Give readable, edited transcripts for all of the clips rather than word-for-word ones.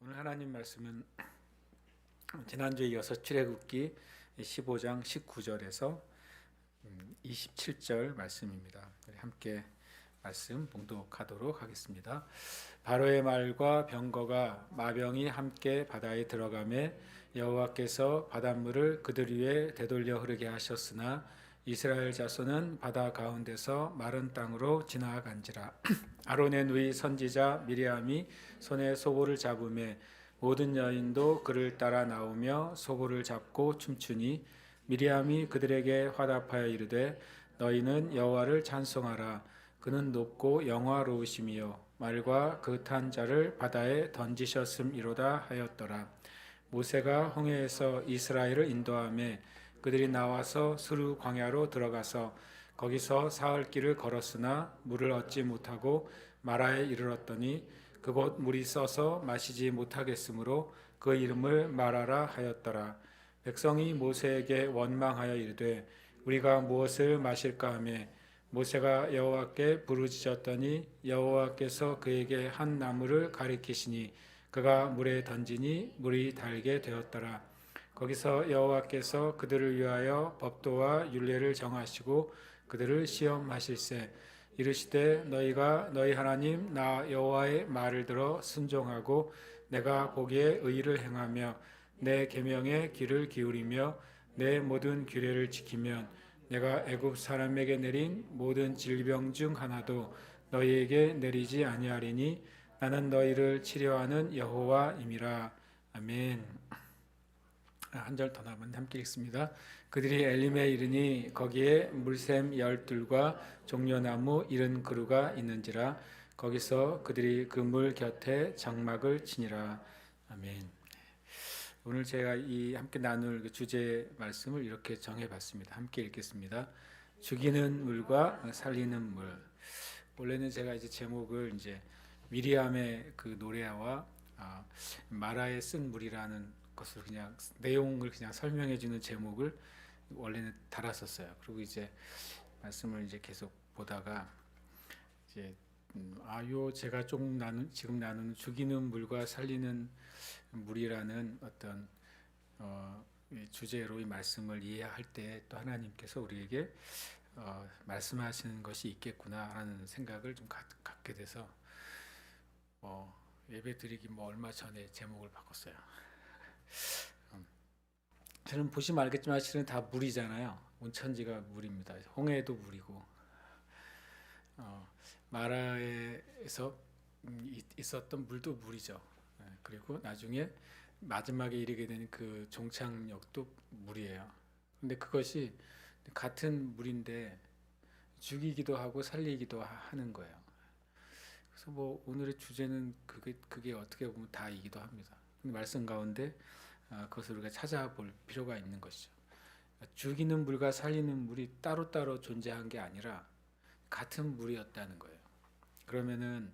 오늘 하나님 말씀은 지난주에 이어서 출애굽기 15장 19절에서 27절 말씀입니다. 함께 말씀 봉독하도록 하겠습니다. 바로의 말과 병거가 마병이 함께 바다에 들어가매 여호와께서 바닷물을 그들 위에 되돌려 흐르게 하셨으나 이스라엘 자손은 바다 가운데서 마른 땅으로 지나간지라. 아론의 누이 선지자 미리암이 손에 소고를 잡으매 모든 여인도 그를 따라 나오며 소고를 잡고 춤추니 미리암이 그들에게 화답하여 이르되 너희는 여호와를 찬송하라. 그는 높고 영화로우심이요 말과 그 탄 자를 바다에 던지셨음이로다 하였더라. 모세가 홍해에서 이스라엘을 인도하매 그들이 나와서 수르 광야로 들어가서 거기서 사흘 길을 걸었으나 물을 얻지 못하고 마라에 이르렀더니 그곳 물이 써서 마시지 못하겠으므로 그 이름을 마라라 하였더라. 백성이 모세에게 원망하여 이르되 우리가 무엇을 마실까 하며 모세가 여호와께 부르짖었더니 여호와께서 그에게 한 나무를 가리키시니 그가 물에 던지니 물이 달게 되었더라. 거기서 여호와께서 그들을 위하여 법도와 율례를 정하시고 그들을 시험하실세 이르시되 너희가 너희 하나님 나 여호와의 말을 들어 순종하고 내가 보기에 의를 행하며 내 계명에 귀를 기울이며 내 모든 규례를 지키면 내가 애굽 사람에게 내린 모든 질병 중 하나도 너희에게 내리지 아니하리니 나는 너희를 치료하는 여호와임이라. 아멘. 한 절 더 남은 함께 읽습니다. 그들이 엘림에 이르니 거기에 물샘 12과 종려나무 70그루가 있는지라. 거기서 그들이 그 물 곁에 장막을 치니라. 아멘. 오늘 제가 이 함께 나눌 그 주제 말씀을 이렇게 정해봤습니다. 함께 읽겠습니다. 죽이는 물과 살리는 물. 원래는 제가 이제 제목을 이제 미리암의 그 노래와 마라에 쓴 물이라는 것을 그냥 내용을 그냥 설명해주는 제목을 원래는 달았었어요. 그리고 이제 말씀을 이제 계속 보다가 이제 요 제가 지금 나누는 죽이는 물과 살리는 물이라는 어떤 주제로 이 말씀을 이해할 때 또 하나님께서 우리에게 말씀하시는 것이 있겠구나라는 생각을 좀 갖게 돼서 예배 드리기 얼마 전에 제목을 바꿨어요. 저는 보시면 알겠지만 실은 다 물이잖아요. 온천지가 물입니다. 홍해도 물이고 마라에서 있었던 물도 물이죠. 그리고 나중에 마지막에 이르게 되는 그 종착역도 물이에요. 근데 그것이 같은 물인데 죽이기도 하고 살리기도 하는 거예요. 그래서 오늘의 주제는 그게 어떻게 보면 다이기도 합니다. 근데 말씀 가운데 그것을 우리가 찾아볼 필요가 있는 것이죠. 죽이는 물과 살리는 물이 따로따로 존재한 게 아니라 같은 물이었다는 거예요. 그러면은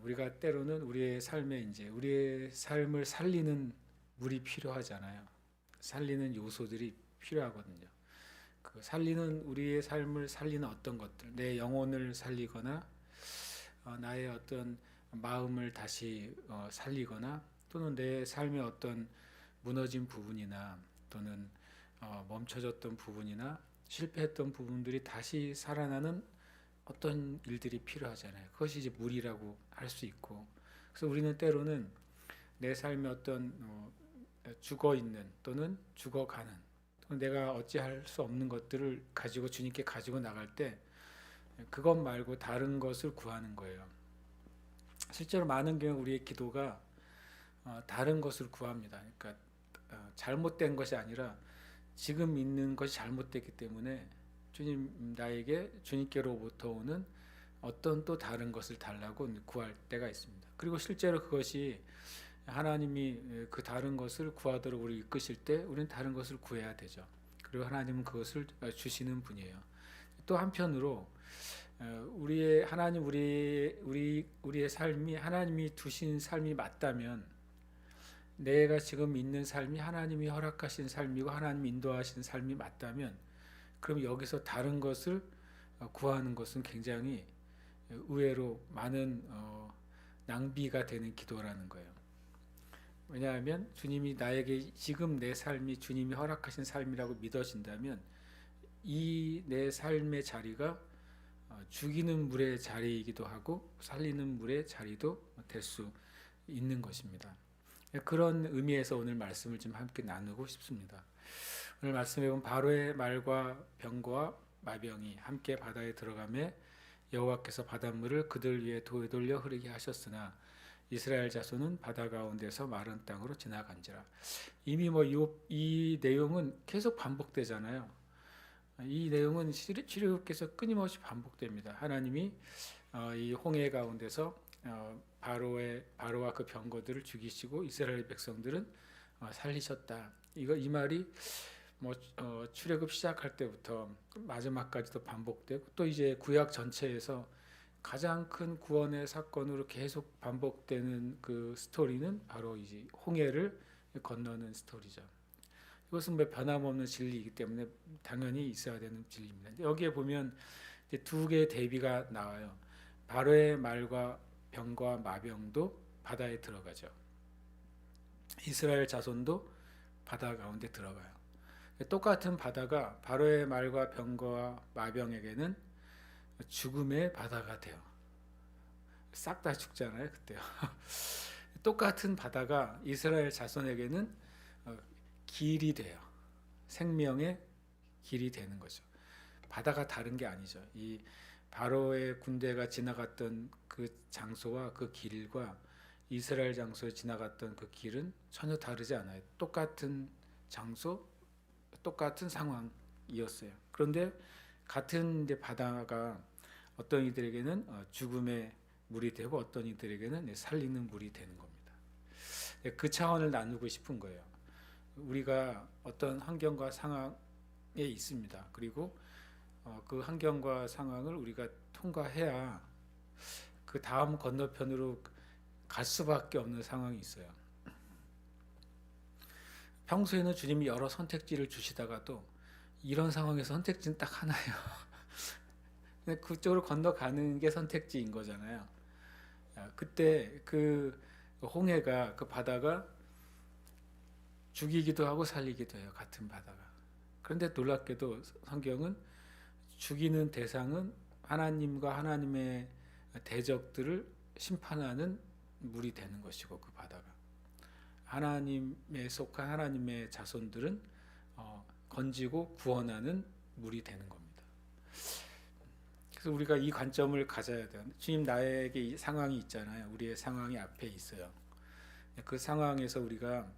우리가 때로는 우리의 삶을 살리는 물이 필요하잖아요. 살리는 요소들이 필요하거든요. 우리의 삶을 살리는 어떤 것들, 내 영혼을 살리거나 나의 어떤 마음을 다시 살리거나 또는 내 삶의 어떤 무너진 부분이나 또는 멈춰졌던 부분이나 실패했던 부분들이 다시 살아나는 어떤 일들이 필요하잖아요. 그것이 이제 물이라고 할 수 있고, 그래서 우리는 때로는 내 삶의 어떤 죽어 있는 또는 죽어가는 또는 내가 어찌할 수 없는 것들을 가지고 주님께 가지고 나갈 때 그것 말고 다른 것을 구하는 거예요. 실제로 많은 경우 우리의 기도가 다른 것을 구합니다. 그러니까 잘못된 것이 아니라 지금 있는 것이 잘못됐기 때문에 나에게 주님께로부터 오는 어떤 또 다른 것을 달라고 구할 때가 있습니다. 그리고 실제로 그것이 하나님이 그 다른 것을 구하도록 우리 이끄실 때 우리는 다른 것을 구해야 되죠. 그리고 하나님은 그것을 주시는 분이에요. 또 한편으로 우리의 삶이 하나님이 두신 삶이 맞다면, 내가 지금 있는 삶이 하나님이 허락하신 삶이고 하나님이 인도하신 삶이 맞다면, 그럼 여기서 다른 것을 구하는 것은 굉장히 의외로 많은 낭비가 되는 기도라는 거예요. 왜냐하면 주님이 나에게 지금 내 삶이 주님이 허락하신 삶이라고 믿어진다면 이 내 삶의 자리가 죽이는 물의 자리이기도 하고 살리는 물의 자리도 될 수 있는 것입니다. 그런 의미에서 오늘 말씀을 좀 함께 나누고 싶습니다. 오늘 말씀에 보면 바로의 말과 병거와 마병이 함께 바다에 들어가매 여호와께서 바닷물을 그들 위에 되돌려 흐르게 하셨으나 이스라엘 자손은 바다 가운데서 마른 땅으로 지나간지라. 이미 이 내용은 계속 반복되잖아요. 이 내용은 출애굽께서 끊임없이 반복됩니다. 하나님이 이 홍해 가운데서 바로와 그 병거들을 죽이시고 이스라엘 백성들은 살리셨다. 이 말이 출애굽 시작할 때부터 마지막까지도 반복되고 또 이제 구약 전체에서 가장 큰 구원의 사건으로 계속 반복되는 그 스토리는 바로 이제 홍해를 건너는 스토리죠. 이것은 변함없는 진리이기 때문에 당연히 있어야 되는 진리입니다. 여기에 보면 두 개의 대비가 나와요. 바로의 말과 병과 마병도 바다에 들어가죠. 이스라엘 자손도 바다 가운데 들어가요. 똑같은 바다가 바로의 말과 병거와 마병에게는 죽음의 바다가 돼요. 싹 다 죽잖아요, 그때요. 똑같은 바다가 이스라엘 자손에게는 길이 돼요. 생명의 길이 되는 거죠. 바다가 다른 게 아니죠. 이 바로의 군대가 지나갔던 그 장소와 그 길과 이스라엘 장소에 지나갔던 그 길은 전혀 다르지 않아요. 똑같은 장소, 똑같은 상황이었어요. 그런데 같은 바다가 어떤 이들에게는 죽음의 물이 되고 어떤 이들에게는 살리는 물이 되는 겁니다. 그 차원을 나누고 싶은 거예요. 우리가 어떤 환경과 상황에 있습니다. 그리고 그 환경과 상황을 우리가 통과해야 그 다음 건너편으로 갈 수밖에 없는 상황이 있어요. 평소에는 주님이 여러 선택지를 주시다가도 이런 상황에서 선택지는 딱 하나예요. 그쪽으로 건너가는 게 선택지인 거잖아요. 그때 그 홍해가, 그 바다가 죽이기도 하고 살리기도 해요. 같은 바다가. 그런데 놀랍게도 성경은 죽이는 대상은 하나님과 하나님의 대적들을 심판하는 물이 되는 것이고, 그 바다가 하나님에 속한 하나님의 자손들은 건지고 구원하는 물이 되는 겁니다. 그래서 우리가 이 관점을 가져야 돼요. 주님, 나에게 이 상황이 있잖아요. 우리의 상황이 앞에 있어요. 그 상황에서 우리가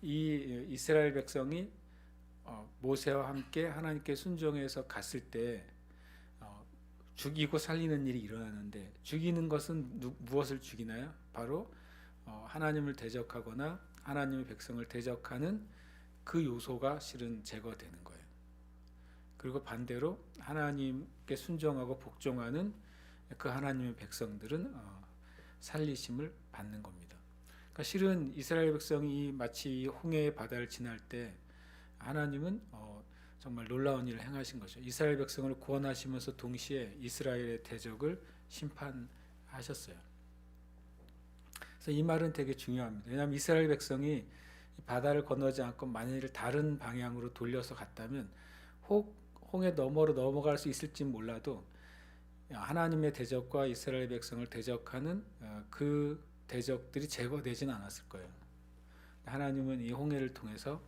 이 이스라엘 백성이 모세와 함께 하나님께 순종해서 갔을 때 죽이고 살리는 일이 일어나는데, 죽이는 것은 무엇을 죽이나요? 바로 하나님을 대적하거나 하나님의 백성을 대적하는 그 요소가 실은 제거되는 거예요. 그리고 반대로 하나님께 순종하고 복종하는 그 하나님의 백성들은 살리심을 받는 겁니다. 그러니까 실은 이스라엘 백성이 마치 홍해의 바다를 지날 때 하나님은 정말 놀라운 일을 행하신 거죠. 이스라엘 백성을 구원하시면서 동시에 이스라엘의 대적을 심판하셨어요. 그래서 이 말은 되게 중요합니다. 왜냐하면 이스라엘 백성이 바다를 건너지 않고 만일 다른 방향으로 돌려서 갔다면 혹 홍해 너머로 넘어갈 수 있을지 몰라도 하나님의 대적과 이스라엘 백성을 대적하는 그 대적들이 제거되지는 않았을 거예요. 하나님은 이 홍해를 통해서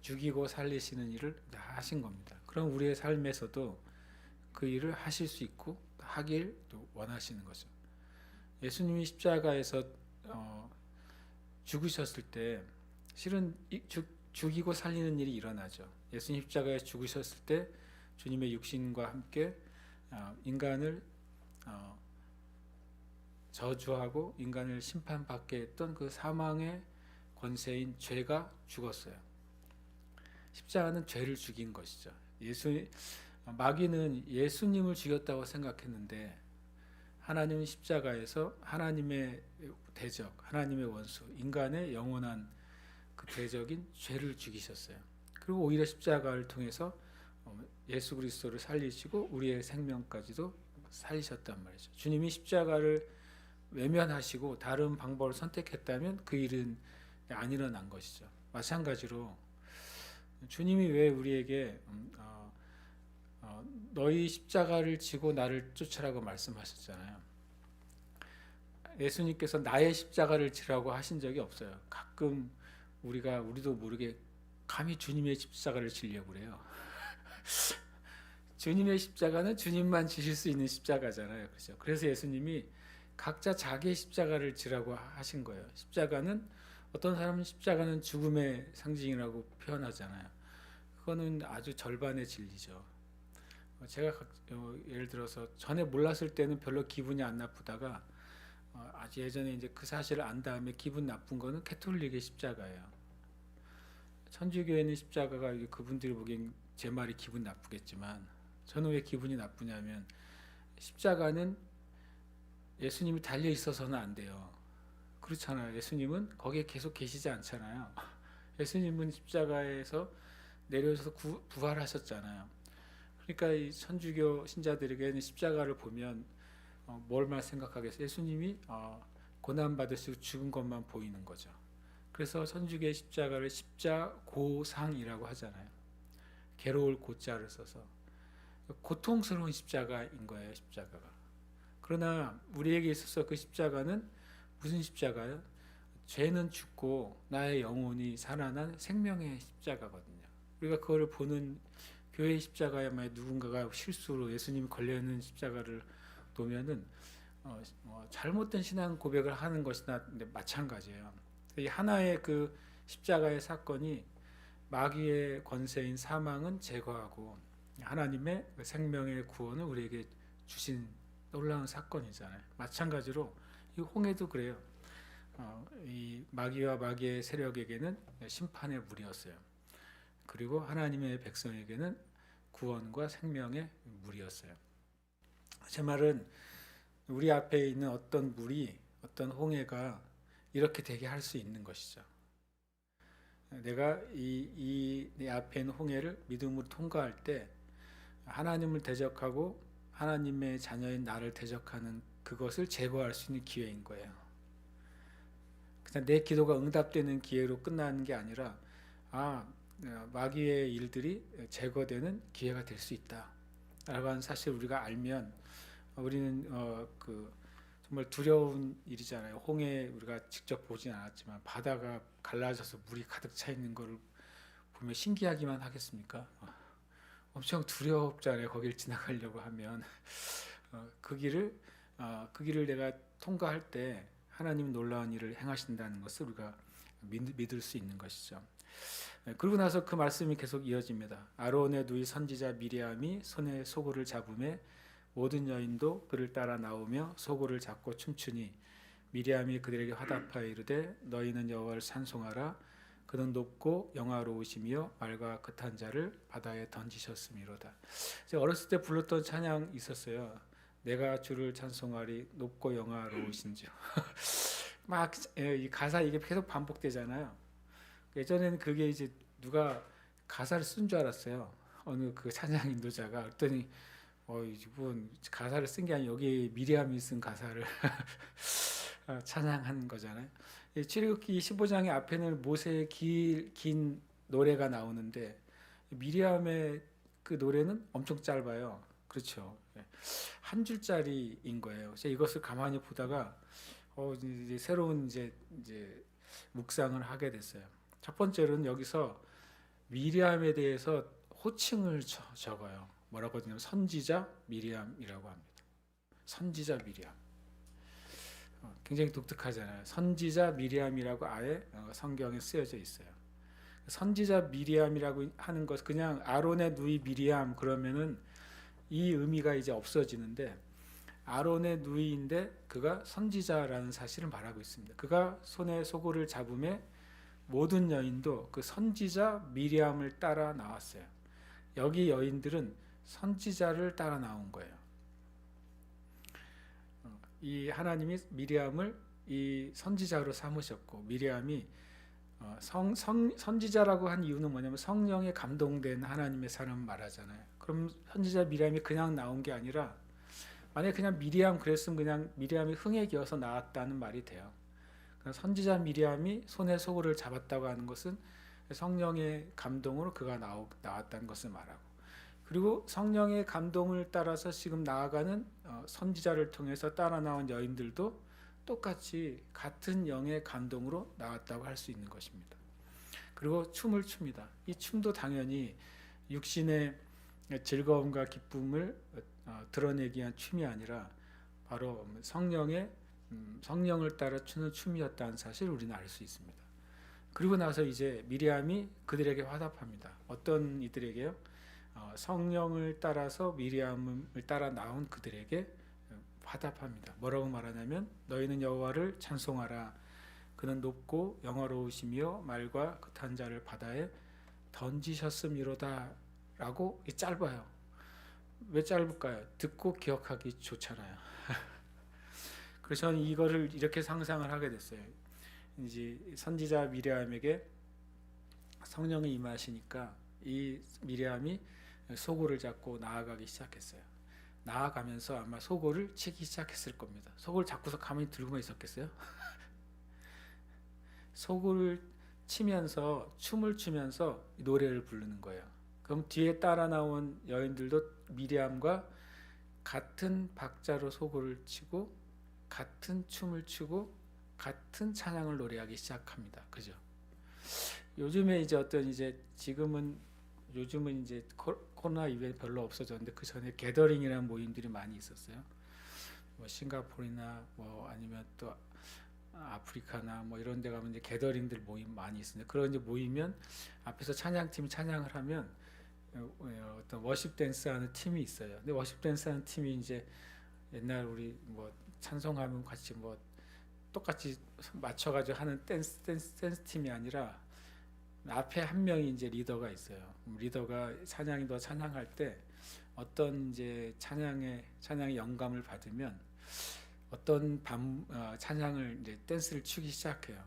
죽이고 살리시는 일을 하신 겁니다. 그럼 우리의 삶에서도 그 일을 하실 수 있고 하길 또 원하시는 거죠. 예수님이 십자가에서 죽으셨을 때 실은 죽이고 살리는 일이 일어나죠. 예수님 십자가에 죽으셨을 때 주님의 육신과 함께 인간을 저주하고 인간을 심판받게 했던 그 사망의 권세인 죄가 죽었어요. 십자가는 죄를 죽인 것이죠. 마귀는 예수님을 죽였다고 생각했는데 하나님은 십자가에서 하나님의 대적, 하나님의 원수, 인간의 영원한 그 대적인 죄를 죽이셨어요. 그리고 오히려 십자가를 통해서 예수 그리스도를 살리시고 우리의 생명까지도 살리셨단 말이죠. 주님이 십자가를 외면하시고 다른 방법을 선택했다면 그 일은 안 일어난 것이죠. 마찬가지로 주님이 왜 우리에게 너희 십자가를 지고 나를 쫓으라고 말씀하셨잖아요. 예수님께서 나의 십자가를 지라고 하신 적이 없어요. 가끔 우리도 모르게 감히 주님의 십자가를 지려고 그래요. 주님의 십자가는 주님만 지실 수 있는 십자가잖아요. 그렇죠? 그래서 예수님이 각자 자기의 십자가를 지라고 하신 거예요. 십자가는 어떤 사람은 십자가는 죽음의 상징이라고 표현하잖아요. 그거는 아주 절반의 진리죠. 제가 예를 들어서 전에 몰랐을 때는 별로 기분이 안 나쁘다가 아주 예전에 이제 그 사실을 안 다음에 기분 나쁜 거는 캐톨릭의 십자가예요. 천주교에는 십자가가 그분들이 보기엔 제 말이 기분 나쁘겠지만 저는 왜 기분이 나쁘냐면 십자가는 예수님이 달려 있어서는 안 돼요. 그렇잖아요. 예수님은 거기에 계속 계시지 않잖아요. 예수님은 십자가에서 내려오셔서 부활하셨잖아요. 그러니까 이 천주교 신자들에게는 십자가를 보면 뭘만 생각하겠어요? 예수님이 고난 받으시고 죽은 것만 보이는 거죠. 그래서 천주교의 십자가를 십자고상이라고 하잖아요. 괴로울 고자를 써서 고통스러운 십자가인 거예요. 십자가가. 그러나 우리에게 있어서 그 십자가는 무슨 십자가요? 죄는 죽고 나의 영혼이 살아난 생명의 십자가거든요. 우리가 그거를 보는 교회의 십자가에 만약 누군가가 실수로 예수님이 걸려있는 십자가를 놓으면은 잘못된 신앙 고백을 하는 것이나 마찬가지예요. 이 하나의 그 십자가의 사건이 마귀의 권세인 사망은 제거하고 하나님의 생명의 구원을 우리에게 주신 놀라운 사건이잖아요. 마찬가지로 이 홍해도 그래요. 이 마귀와 마귀의 세력에게는 심판의 물이었어요. 그리고 하나님의 백성에게는 구원과 생명의 물이었어요. 제 말은 우리 앞에 있는 어떤 물이, 어떤 홍해가 이렇게 되게 할 수 있는 것이죠. 내가 내 앞에 있는 홍해를 믿음으로 통과할 때 하나님을 대적하고 하나님의 자녀인 나를 대적하는 그것을 제거할 수 있는 기회인 거예요. 그냥 내 기도가 응답되는 기회로 끝나는 게 아니라 마귀의 일들이 제거되는 기회가 될 수 있다 라고 하는 사실을 우리가 알면 우리는 정말 두려운 일이잖아요. 홍해 우리가 직접 보진 않았지만 바다가 갈라져서 물이 가득 차 있는 것을 보면 신기하기만 하겠습니까? 엄청 두렵잖아요. 거길 지나가려고 하면 그 길을 내가 통과할 때 하나님 놀라운 일을 행하신다는 것을 우리가 믿을 수 있는 것이죠. 그러고 나서 그 말씀이 계속 이어집니다. 아론의 누이 선지자 미리암이 손에 소고를 잡음에 모든 여인도 그를 따라 나오며 소고를 잡고 춤추니 미리암이 그들에게 화답하여 이르되 너희는 여호와를 찬송하라. 그는 높고 영화로우시며 말과 끝한 자를 바다에 던지셨음이로다. 제가 어렸을 때 불렀던 찬양 있었어요. 내가 주를 찬송하리 높고 영화로우신지. 막 이 가사 이게 계속 반복되잖아요. 예전에는 그게 이제 누가 가사를 쓴 줄 알았어요. 어느 그 찬양 인도자가. 그랬더니 이분 가사를 쓴 게 아니라 여기 미리암이 쓴 가사를 찬양한 거잖아요. 출애굽기 15장의 앞에는 모세의 긴 노래가 나오는데 미리암의 그 노래는 엄청 짧아요. 그렇죠. 한 줄짜리인 거예요. 그래서 이것을 가만히 보다가 이제 새로운 이제 묵상을 하게 됐어요. 첫 번째로는 여기서 미리암에 대해서 호칭을 적어요. 뭐라고 하냐면 선지자 미리암이라고 합니다. 선지자 미리암. 굉장히 독특하잖아요. 선지자 미리암이라고 아예 성경에 쓰여져 있어요. 선지자 미리암이라고 하는 것 그냥 아론의 누이 미리암 그러면은 이 의미가 이제 없어지는데 아론의 누이인데 그가 선지자라는 사실을 말하고 있습니다. 그가 손에 소고를 잡음에 모든 여인도 그 선지자 미리암을 따라 나왔어요. 여기 여인들은 선지자를 따라 나온 거예요. 이 하나님이 미리암을 이 선지자로 삼으셨고 미리암이 선지자라고 한 이유는 뭐냐면 성령에 감동된 하나님의 사람 말하잖아요. 그럼 선지자 미리암이 그냥 나온 게 아니라 만약에 그냥 미리암 그랬으면 그냥 미리암이 흥에 기어서 나왔다는 말이 돼요. 선지자 미리암이 손에 소굴을 잡았다고 하는 것은 성령의 감동으로 그가 나왔다는 것을 말하고, 그리고 성령의 감동을 따라서 지금 나아가는 선지자를 통해서 따라 나온 여인들도 똑같이 같은 영의 감동으로 나왔다고 할 수 있는 것입니다. 그리고 춤을 춥니다. 이 춤도 당연히 육신의 즐거움과 기쁨을 드러내기 위한 춤이 아니라 바로 성령을 따라 추는 춤이었다는 사실을 우리는 알 수 있습니다. 그리고 나서 이제 미리암이 그들에게 화답합니다. 어떤 이들에게요? 성령을 따라서 미리암을 따라 나온 그들에게 화답합니다. 뭐라고 말하냐면 너희는 여호와를 찬송하라. 그는 높고 영화로우시며 말과 극한 자를 바다에 던지셨음이로다 라고 짧아요. 왜 짧을까요? 듣고 기억하기 좋잖아요. 그래서 저는 이거를 이렇게 상상을 하게 됐어요. 이제 선지자 미리암에게 성령이 임하시니까 이 미리암이 소고를 잡고 나아가기 시작했어요. 나아가면서 아마 소고를 치기 시작했을 겁니다. 소고를 잡고서 가만히 들고만 있었겠어요? 소고를 치면서 춤을 추면서 노래를 부르는 거예요. 그럼 뒤에 따라 나온 여인들도 미리암과 같은 박자로 소고를 치고 같은 춤을 추고 같은 찬양을 노래하기 시작합니다. 그죠? 요즘에 이제 요즘은 이제 코로나 이후에 별로 없어졌는데 그 전에 게더링이라는 모임들이 많이 있었어요. 뭐 싱가포르나 뭐 아니면 또 아프리카나 뭐 이런 데 가면 이제 게더링들 모임 많이 있습니다. 그런 이제 모이면 앞에서 찬양팀이 찬양을 하면 어떤 워십 댄스 하는 팀이 있어요. 근데 워십 댄스 하는 팀이 이제 옛날 우리 뭐 찬송하면 같이 뭐 똑같이 맞춰가지고 하는 댄스 팀이 아니라 앞에 한 명이 이제 리더가 있어요. 리더가 찬양이 찬양할 때 어떤 이제 찬양의 영감을 받으면 어떤 찬양을 이제 댄스를 추기 시작해요.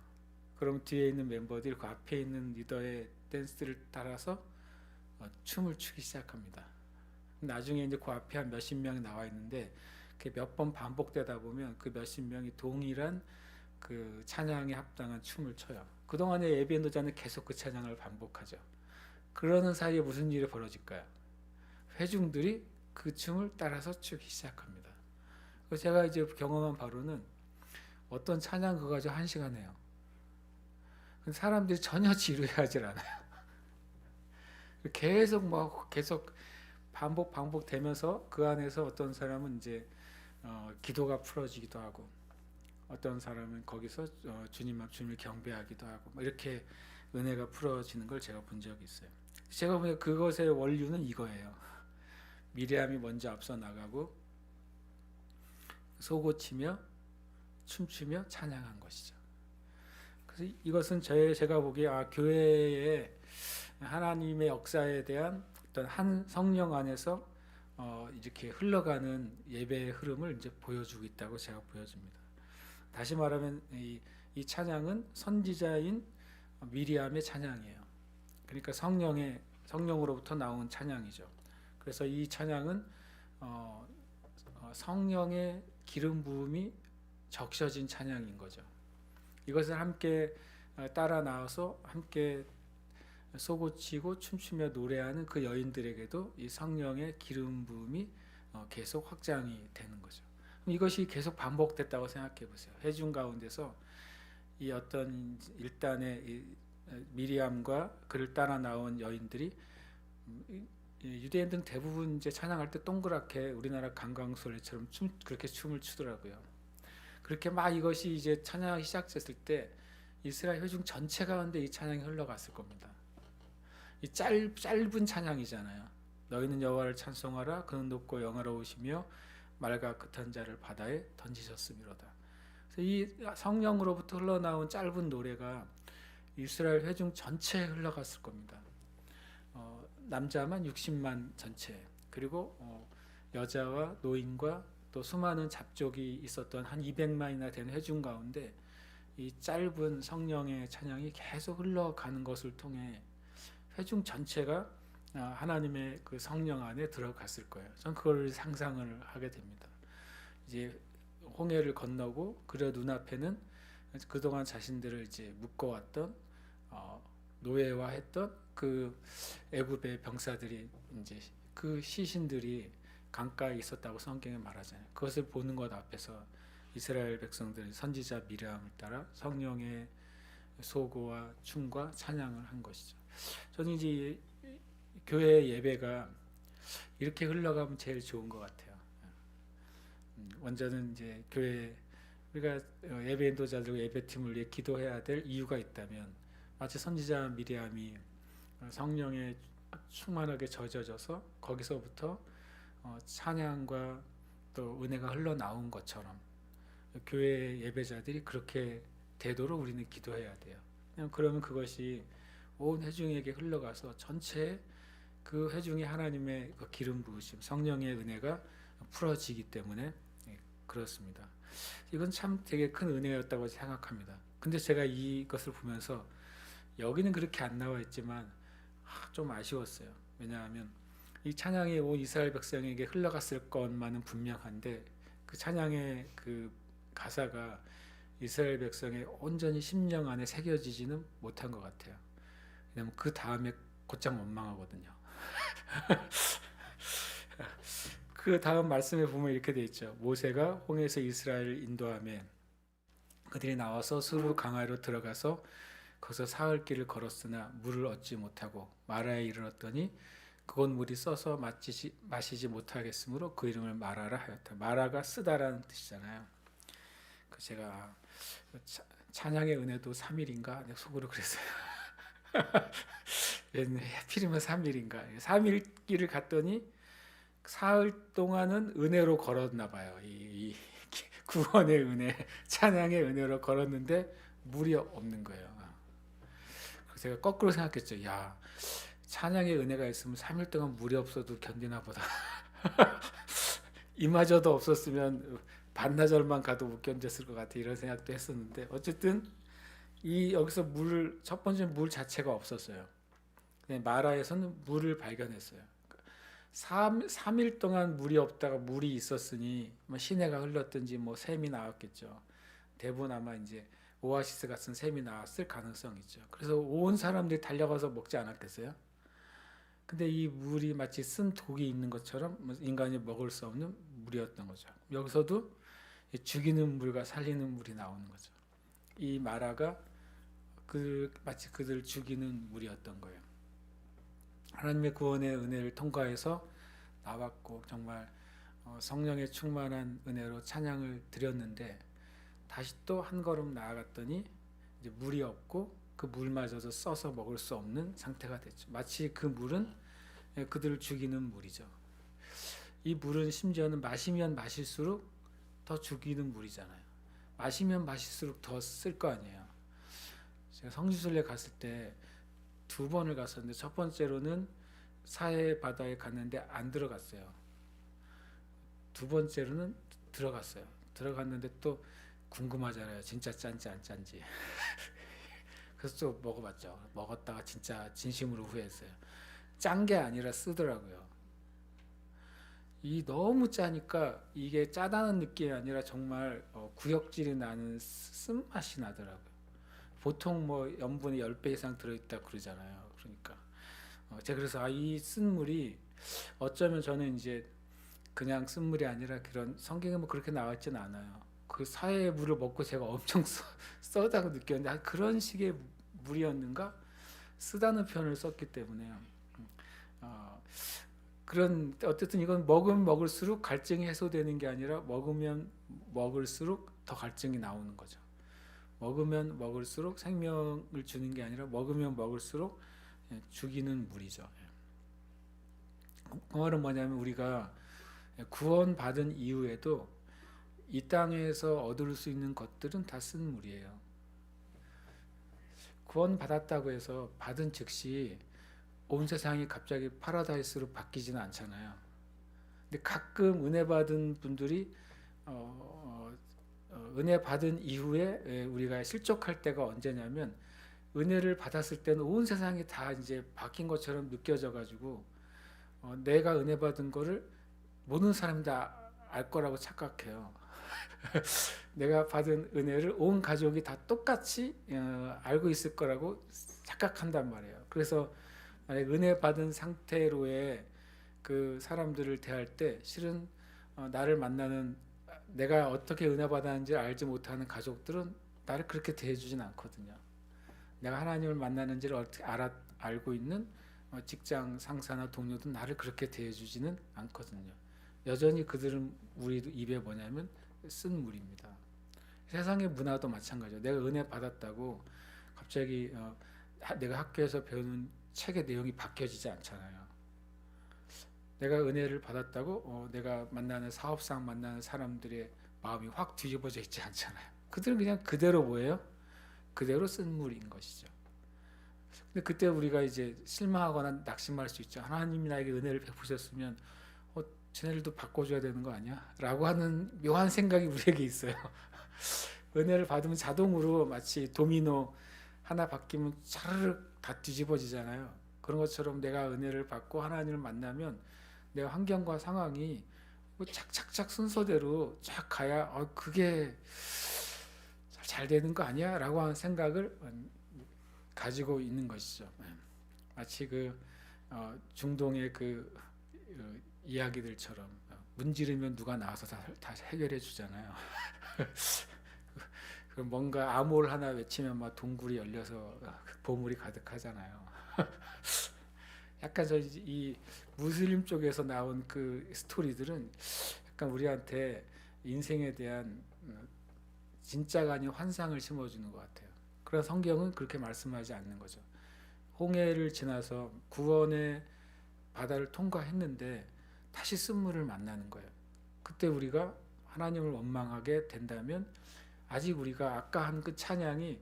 그럼 뒤에 있는 멤버들이 그 앞에 있는 리더의 댄스를 따라서 춤을 추기 시작합니다. 나중에 이제 그 앞에 한 몇십 명이 나와 있는데 몇 번 반복되다 보면 그 몇십 명이 동일한 그 찬양에 합당한 춤을 춰요. 그동안의 예배 인도자는 계속 그 찬양을 반복하죠. 그러는 사이에 무슨 일이 벌어질까요? 회중들이 그 춤을 따라서 추기 시작합니다. 제가 이제 경험한 바로는 어떤 찬양 그거 가지고 1시간 해요. 사람들이 전혀 지루해하질 않아요. 계속 반복되면서 그 안에서 어떤 사람은 이제 기도가 풀어지기도 하고 어떤 사람은 거기서 주님을 경배하기도 하고 이렇게 은혜가 풀어지는 걸 제가 본 적이 있어요. 제가 보기에 그것의 원류는 이거예요. 미리암이 먼저 앞서 나가고 소고치며 춤추며 찬양한 것이죠. 그래서 이것은 제가 보기에 교회의 하나님의 역사에 대한 어떤 한 성령 안에서 이렇게 흘러가는 예배의 흐름을 이제 보여주고 있다고 제가 보여집니다. 다시 말하면 이 찬양은 선지자인 미리암의 찬양이에요. 그러니까 성령으로부터 나온 찬양이죠. 그래서 이 찬양은 성령의 기름 부음이 적셔진 찬양인 거죠. 이것을 함께 따라 나와서 함께 쏘고치고 춤추며 노래하는 그 여인들에게도 이 성령의 기름 부음이 계속 확장이 되는 거죠. 이것이 계속 반복됐다고 생각해 보세요. 회중 가운데서 이 어떤 일단의 미리암과 그를 따라 나온 여인들이 유대인들은 대부분 이제 찬양할 때 동그랗게 우리나라 강강술래처럼 그렇게 춤을 추더라고요. 그렇게 막 이것이 이제 찬양하기 시작했을 때 이스라엘 회중 전체 가운데 이 찬양이 흘러갔을 겁니다. 이 짧은 찬양이잖아요. 너희는 여호와를 찬송하라. 그는 높고 영화로우시며 말과 극한 자를 바다에 던지셨음이로다. 그래서 이 성령으로부터 흘러나온 짧은 노래가 이스라엘 회중 전체에 흘러갔을 겁니다. 남자만 60만 전체, 그리고 여자와 노인과 또 수많은 잡족이 있었던 한 200만이나 되는 회중 가운데 이 짧은 성령의 찬양이 계속 흘러가는 것을 통해 회중 전체가 하나님의 그 성령 안에 들어갔을 거예요. 전 그걸 상상을 하게 됩니다. 이제 홍해를 건너고 그려 눈앞에는 그동안 자신들을 이제 묶어왔던 노예화했던 그 애굽의 병사들이 이제 그 시신들이 강가에 있었다고 성경에 말하잖아요. 그것을 보는 것 앞에서 이스라엘 백성들이 선지자 미리암을 따라 성령의 소고와 춤과 찬양을 한 것이죠. 저는 이제 교회 예배가 이렇게 흘러가면 제일 좋은 것 같아요. 먼저는 이제 교회 우리가 예배 인도자들과 예배팀을 위해 기도해야 될 이유가 있다면 마치 선지자 미리암이 성령에 충만하게 젖어져서 거기서부터 찬양과 또 은혜가 흘러나온 것처럼 교회 예배자들이 그렇게 되도록 우리는 기도해야 돼요. 그러면 그것이 온 회중에게 흘러가서 전체 그 회중에 하나님의 그 기름 부으심, 성령의 은혜가 풀어지기 때문에 그렇습니다. 이건 참 되게 큰 은혜였다고 생각합니다. 근데 제가 이것을 보면서 여기는 그렇게 안 나와 있지만 좀 아쉬웠어요. 왜냐하면 이 찬양이 온 이스라엘 백성에게 흘러갔을 것만은 분명한데 그 찬양의 그 가사가 이스라엘 백성의 온전히 심령 안에 새겨지지는 못한 것 같아요. 왜냐하면 그 다음에 곧장 원망하거든요. 그 다음 말씀에 보면 이렇게 돼 있죠. 모세가 홍해에서 이스라엘을 인도하며 그들이 나와서 수르 강화로 들어가서 거기서 사흘 길을 걸었으나 물을 얻지 못하고 마라에 이르렀더니 그곳 물이 써서 마시지 못하겠으므로 그 이름을 마라라 하였다. 마라가 쓰다라는 뜻이잖아요. 그 제가 찬양의 은혜도 3일인가 속으로 그랬어요. 하필이면 3일인가. 3일 길을 갔더니 사흘 동안은 은혜로 걸었나 봐요. 이 구원의 은혜, 찬양의 은혜로 걸었는데 물이 없는 거예요. 그래서 제가 거꾸로 생각했죠. 야, 찬양의 은혜가 있으면 3일 동안 물이 없어도 견디나 보다. 이마저도 없었으면 반나절만 가도 못 견뎠을 것 같아. 이런 생각도 했었는데 어쨌든 여기서 첫 번째 물 자체가 없었어요. 마라에서는 물을 발견했어요. 3일 동안 물이 없다가 물이 있었으니 뭐 시내가 흘렀든지 뭐 샘이 나왔겠죠. 대부분 아마 이제 오아시스 같은 샘이 나왔을 가능성이 있죠. 그래서 온 사람들이 달려가서 먹지 않았겠어요? 근데 이 물이 마치 쓴 독이 있는 것처럼 인간이 먹을 수 없는 물이었던 거죠. 여기서도 죽이는 물과 살리는 물이 나오는 거죠. 이 마라가 마치 그들을 죽이는 물이었던 거예요. 하나님의 구원의 은혜를 통과해서 나왔고 정말 성령의 충만한 은혜로 찬양을 드렸는데 다시 또 한 걸음 나아갔더니 이제 물이 없고 그 물마저도 써서 먹을 수 없는 상태가 됐죠. 마치 그 물은 그들을 죽이는 물이죠. 이 물은 심지어는 마시면 마실수록 더 죽이는 물이잖아요. 마시면 마실수록 더 쓸 거 아니에요. 제가 성지순례 갔을 때 2번을 갔었는데 첫 번째로는 사해 바다에 갔는데 안 들어갔어요. 2번째로는 들어갔어요. 들어갔는데 또 궁금하잖아요. 진짜 짠지 안 짠지. 그래서 또 먹어봤죠. 먹었다가 진짜 진심으로 후회했어요. 짠 게 아니라 쓰더라고요. 너무 짜니까 이게 짜다는 느낌이 아니라 정말 구역질이 나는 쓴맛이 나더라고요. 보통 뭐 염분이 10배 이상 들어있다 그러잖아요. 그러니까 제가 그래서 이 쓴물이 어쩌면 저는 이제 그냥 쓴물이 아니라 그런 성경에 뭐 그렇게 나와 있지는 않아요. 그 사해의 물을 먹고 제가 엄청 써다고 느꼈는데 그런 식의 물이었는가? 쓰다는 표현을 썼기 때문에 그런 어쨌든 이건 먹으면 먹을수록 갈증이 해소되는 게 아니라 먹으면 먹을수록 더 갈증이 나오는 거죠. 먹으면 먹을수록 생명을 주는 게 아니라 먹으면 먹을수록 죽이는 물이죠. 그 말은 뭐냐면 우리가 구원받은 이후에도 이 땅에서 얻을 수 있는 것들은 다 쓴 물이에요. 구원받았다고 해서 받은 즉시 온 세상이 갑자기 파라다이스로 바뀌지는 않잖아요. 근데 가끔 은혜 받은 분들이 은혜 받은 이후에 우리가 실족할 때가 언제냐면 은혜를 받았을 때는 온 세상이 다 이제 바뀐 것처럼 느껴져 가지고 내가 은혜 받은 거를 모든 사람이 다 알 거라고 착각해요. 내가 받은 은혜를 온 가족이 다 똑같이 알고 있을 거라고 착각한단 말이에요. 그래서 만약 은혜 받은 상태로의 그 사람들을 대할 때 실은 나를 만나는 내가 어떻게 은혜 받았는지 알지 못하는 가족들은 나를 그렇게 대해주진 않거든요. 내가 하나님을 만나는지를 어떻게 알고 있는 직장 상사나 동료도 나를 그렇게 대해주지는 않거든요. 여전히 그들은 우리 입에 뭐냐면 쓴 물입니다. 세상의 문화도 마찬가지예요. 내가 은혜 받았다고 갑자기 내가 학교에서 배우는 책의 내용이 바뀌어지지 않잖아요. 내가 은혜를 받았다고 내가 만나는 사업상 만나는 사람들의 마음이 확 뒤집어져 있지 않잖아요. 그들은 그냥 그대로 뭐예요? 그대로 쓴 물인 것이죠. 근데 그때 우리가 이제 실망하거나 낙심할 수 있죠. 하나님이 나에게 은혜를 베푸셨으면 쟤네들도 바꿔줘야 되는 거 아니야? 라고 하는 묘한 생각이 우리에게 있어요. 은혜를 받으면 자동으로 마치 도미노 하나 바뀌면 차르륵 다 뒤집어지잖아요. 그런 것처럼 내가 은혜를 받고 하나님을 만나면 내 환경과 상황이 착착착 순서대로 쫙 가야 그게 잘 되는 거 아니야? 라고 하는 생각을 가지고 있는 것이죠. 마치 그 중동의 그 이야기들처럼 문지르면 누가 나와서 다 해결해 주잖아요. 뭔가 암홀 하나 외치면 막 동굴이 열려서 보물이 가득하잖아요. 약간 이 무슬림 쪽에서 나온 그 스토리들은 약간 우리한테 인생에 대한 진짜가 아닌 환상을 심어주는 것 같아요. 그래서 성경은 그렇게 말씀하지 않는 거죠. 홍해를 지나서 구원의 바다를 통과했는데 다시 쓴물을 만나는 거예요. 그때 우리가 하나님을 원망하게 된다면 아직 우리가 아까 한 그 찬양이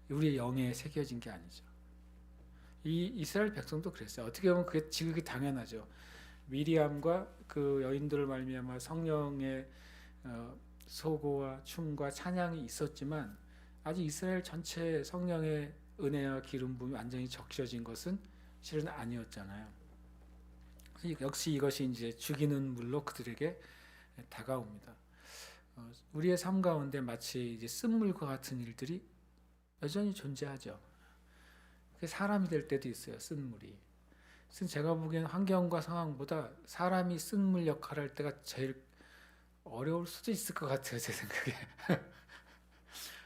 우리의 영에 새겨진 게 아니죠. 이 이스라엘 백성도 그랬어요. 어떻게 보면 그게 지극히 당연하죠. 미리암과 그 여인들을 말미암아 성령의 소고와 춤과 찬양이 있었지만 아직 이스라엘 전체 성령의 은혜와 기름 부음이 완전히 적셔진 것은 실은 아니었잖아요. 역시 이것이 이제 죽이는 물로 그들에게 다가옵니다. 우리의 삶 가운데 마치 이제 쓴물과 같은 일들이 여전히 존재하죠. 사람이 될 때도 있어요. 쓴물이. 제가 보기엔 환경과 상황보다 사람이 쓴물 역할을 할 때가 제일 어려울 수도 있을 것 같아요. 제 생각에.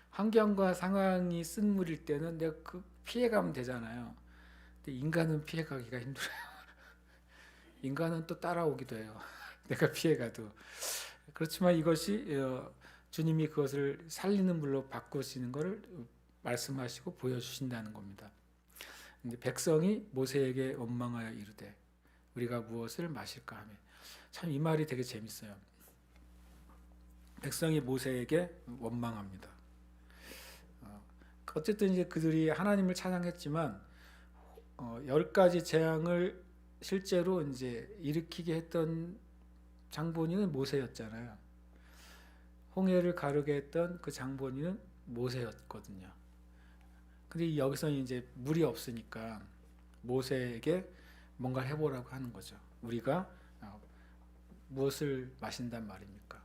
환경과 상황이 쓴물일 때는 내가 그 피해가면 되잖아요. 근데 인간은 피해가기가 힘들어요. 인간은 또 따라오기도 해요. 내가 피해가도. 그렇지만 이것이 주님이 그것을 살리는 물로 바꾸시는 것을 말씀하시고 보여주신다는 겁니다. 근데 백성이 모세에게 원망하여 이르되 우리가 무엇을 마실까 하며 참 이 말이 되게 재밌어요. 백성이 모세에게 원망합니다. 어쨌든 이제 그들이 하나님을 찬양했지만 10가지 재앙을 실제로 이제 일으키게 했던 장본인은 모세였잖아요. 홍해를 가르게 했던 그 장본인은 모세였거든요. 근데 여기서 이제 물이 없으니까 모세에게 뭔가 해보라고 하는 거죠. 우리가 무엇을 마신단 말입니까?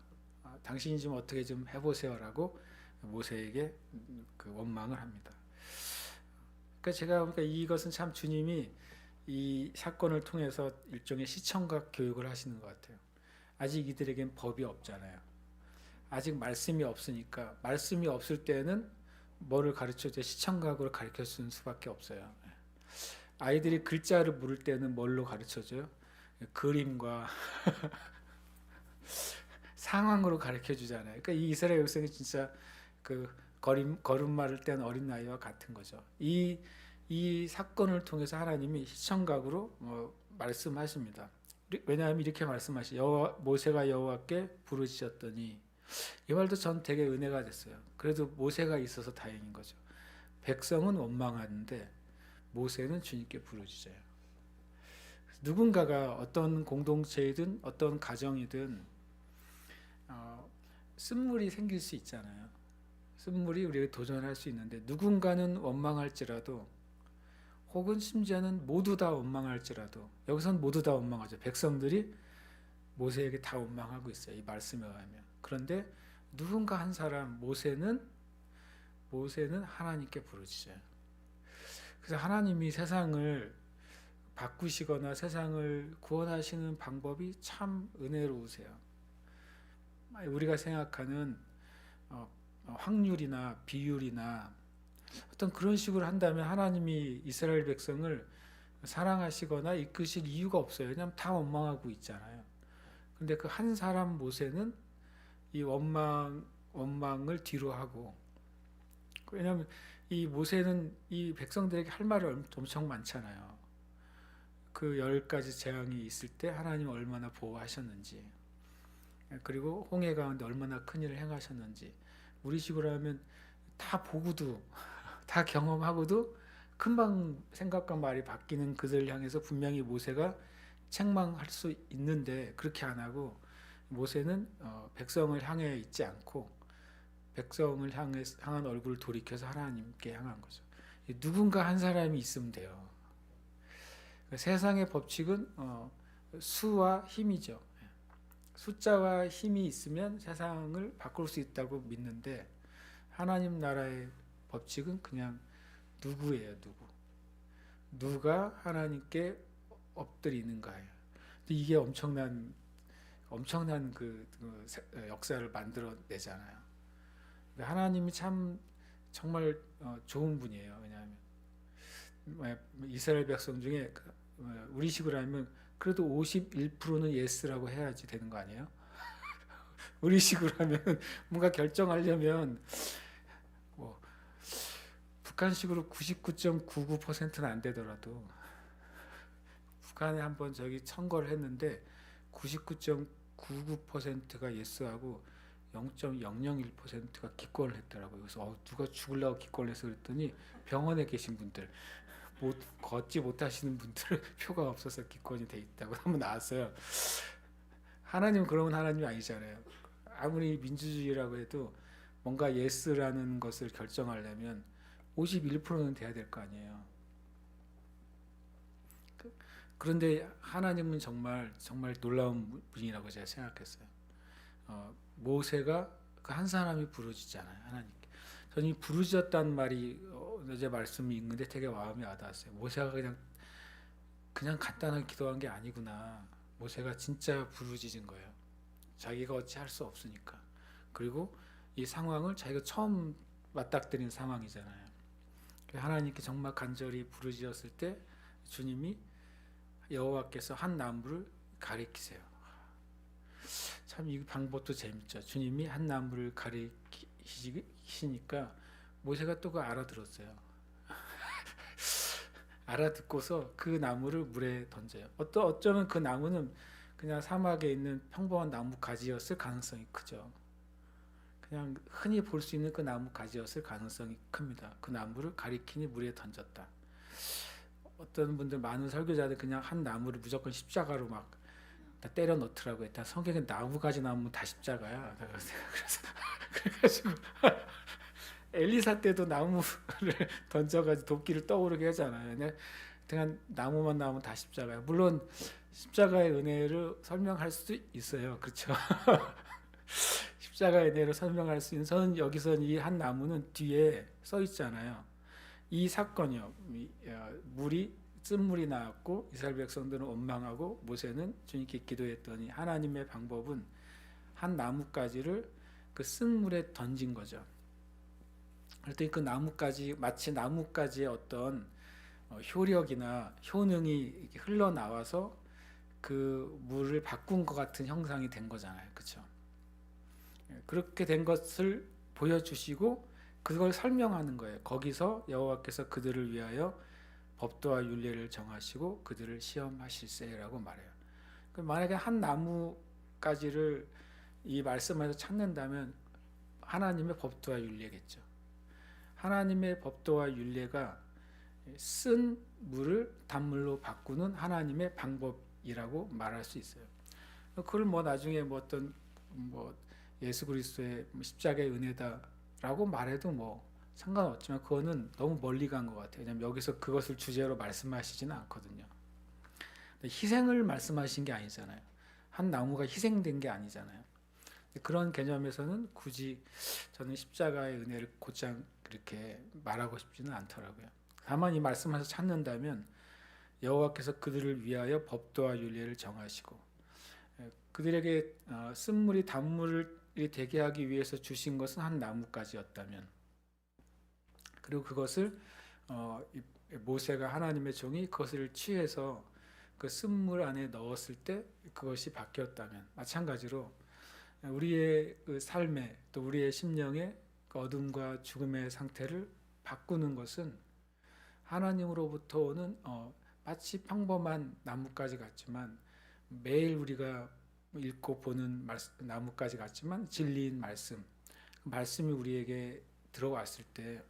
당신이 좀 어떻게 좀 해보세요라고 모세에게 그 원망을 합니다. 그러니까 제가 보니까 이것은 참 주님이 이 사건을 통해서 일종의 시청각 교육을 하시는 것 같아요. 아직 이들에겐 법이 없잖아요. 아직 말씀이 없으니까 말씀이 없을 때는 뭐를 가르쳐줘? 시청각으로 가르쳐 주는 수밖에 없어요. 아이들이 글자를 물을 때는 뭘로 가르쳐줘요? 그림과 상황으로 가르쳐 주잖아요. 그러니까 이 이스라엘 백성이 진짜 그 걸음마를 뗀 어린 아이와 같은 거죠. 이 사건을 통해서 하나님이 시청각으로 말씀하십니다. 왜냐하면 이렇게 말씀하시죠. 모세가 여호와께 부르짖었더니 이 말도 전 되게 은혜가 됐어요. 그래도 모세가 있어서 다행인 거죠. 백성은 원망하는데 모세는 주님께 부르짖어요. 누군가가 어떤 공동체이든 어떤 가정이든 쓴물이 생길 수 있잖아요. 쓴물이 우리가 도전할 수 있는데 누군가는 원망할지라도 혹은 심지어는 모두 다 원망할지라도 여기서는 모두 다 원망하죠. 백성들이 모세에게 다 원망하고 있어요. 이 말씀에 의하면. 그런데 누군가 한 사람 모세는 하나님께 부르짖어요. 그래서 하나님이 세상을 바꾸시거나 세상을 구원하시는 방법이 참 은혜로우세요. 우리가 생각하는 확률이나 비율이나 어떤 그런 식으로 한다면 하나님이 이스라엘 백성을 사랑하시거나 이끄실 이유가 없어요. 왜냐하면 다 원망하고 있잖아요. 근데 그 한 사람 모세는 이 원망을 뒤로 하고, 왜냐하면 이 모세는 이 백성들에게 할 말이 엄청 많잖아요. 그 10가지 재앙이 있을 때 하나님 얼마나 보호하셨는지, 그리고 홍해 가운데 얼마나 큰일을 행하셨는지, 우리 식으로 하면 다 보고도 다 경험하고도 금방 생각과 말이 바뀌는 그들을 향해서 분명히 모세가 책망할 수 있는데 그렇게 안 하고, 모세는 백성을 향해 있지 않고 백성을 향한 얼굴을 돌이켜서 하나님께 향한 거죠. 누군가 한 사람이 있으면 돼요. 세상의 법칙은 수와 힘이죠. 숫자와 힘이 있으면 세상을 바꿀 수 있다고 믿는데, 하나님 나라의 법칙은 그냥 누구예요, 누가 하나님께 엎드리는가예요. 근데 이게 엄청난 그 역사를 만들어내잖아요. 하나님이 참 정말 좋은 분이에요. 왜냐하면 이스라엘 백성 중에 우리 식으로 하면 그래도 51%는 예스라고 해야지 되는 거 아니에요? 우리 식으로 하면 뭔가 결정하려면 뭐 북한식으로 99.99%는 안 되더라도, 북한에 한번 선거를 했는데 99.99%가 예스하고 0.001%가 기권을 했더라고요. 그래서 누가 죽으려고 기권을 해서 그랬더니 병원에 계신 분들, 걷지 못하시는 분들 표가 없어서 기권이 돼 있다고 한번 나왔어요. 하나님은 그런 하나님이 아니잖아요. 아무리 민주주의라고 해도 뭔가 예스라는 것을 결정하려면 51%는 돼야 될 거 아니에요. 그런데 하나님은 정말 놀라운 분이라고 제가 생각했어요. 모세가 그 한 사람이 부르짖잖아요, 하나님께. 저는 이 부르짖었다는 말이 어제 말씀이 있는데 되게 마음이 와닿았어요. 모세가 그냥 간단하게 기도한 게 아니구나. 모세가 진짜 부르짖은 거예요. 자기가 어찌 할 수 없으니까. 그리고 이 상황을 자기가 처음 맞닥뜨린 상황이잖아요. 하나님께 정말 간절히 부르짖었을 때 주님이, 여호와께서 한 나무를 가리키세요. 참 이 방법도 재밌죠. 주님이 한 나무를 가리키시니까 모세가 또 그거 알아들었어요. 알아듣고서 그 나무를 물에 던져요. 어쩌면 그 나무는 그냥 사막에 있는 평범한 나무 가지였을 가능성이 크죠. 그냥 흔히 볼 수 있는 그 나무 가지였을 가능성이 큽니다. 그 나무를 가리키니 물에 던졌다. 어떤 분들, 많은 설교자들 그냥 한 나무를 무조건 십자가로 막 다 때려 넣더라고요. 다 성경에 나무 가지 나무면 다 십자가야. 그래가지고 엘리사 때도 나무를 던져가지고 도끼를 떠오르게 하잖아요. 그냥 나무만 나오면 다 십자가야. 물론 십자가의 은혜를 설명할 수도 있어요. 그렇죠? 십자가의 은혜를 설명할 수 있는, 저는 여기서 이 한 나무는 뒤에 써 있잖아요. 이 사건이요. 쓴물이 나왔고 이스라엘 백성들은 원망하고 모세는 주님께 기도했더니, 하나님의 방법은 한 나뭇가지를 그 쓴물에 던진 거죠. 그랬더니 그 나뭇가지, 마치 나뭇가지의 어떤 효력이나 효능이 흘러나와서 그 물을 바꾼 것 같은 형상이 된 거잖아요. 그렇죠? 그렇게 된 것을 보여주시고 그걸 설명하는 거예요. 거기서 여호와께서 그들을 위하여 법도와 율례를 정하시고 그들을 시험하실세라고 말해요. 만약에 한 나무가지를 이 말씀에서 찾는다면 하나님의 법도와 율례겠죠. 하나님의 법도와 율례가 쓴 물을 단물로 바꾸는 하나님의 방법이라고 말할 수 있어요. 그걸 나중에 어떤 예수 그리스도의 십자가의 은혜다라고 말해도 상관없지만, 그거는 너무 멀리 간 것 같아요. 왜냐하면 여기서 그것을 주제로 말씀하시지는 않거든요. 희생을 말씀하신 게 아니잖아요. 한 나무가 희생된 게 아니잖아요. 그런 개념에서는 굳이 저는 십자가의 은혜를 곧장 그렇게 말하고 싶지는 않더라고요. 다만 이 말씀에서 찾는다면 여호와께서 그들을 위하여 법도와 율례를 정하시고 그들에게 쓴물이 단물이 되게 하기 위해서 주신 것은 한 나무까지였다면, 그리고 그것을 모세가 하나님의 종이 그것을 취해서 그 쓴물 안에 넣었을 때 그것이 바뀌었다면, 마찬가지로 우리의 그 삶에 또 우리의 심령의 그 어둠과 죽음의 상태를 바꾸는 것은 하나님으로부터 오는 마치 평범한 나뭇가지 같지만, 매일 우리가 읽고 보는 나뭇가지 같지만 진리인 말씀, 그 말씀이 우리에게 들어왔을 때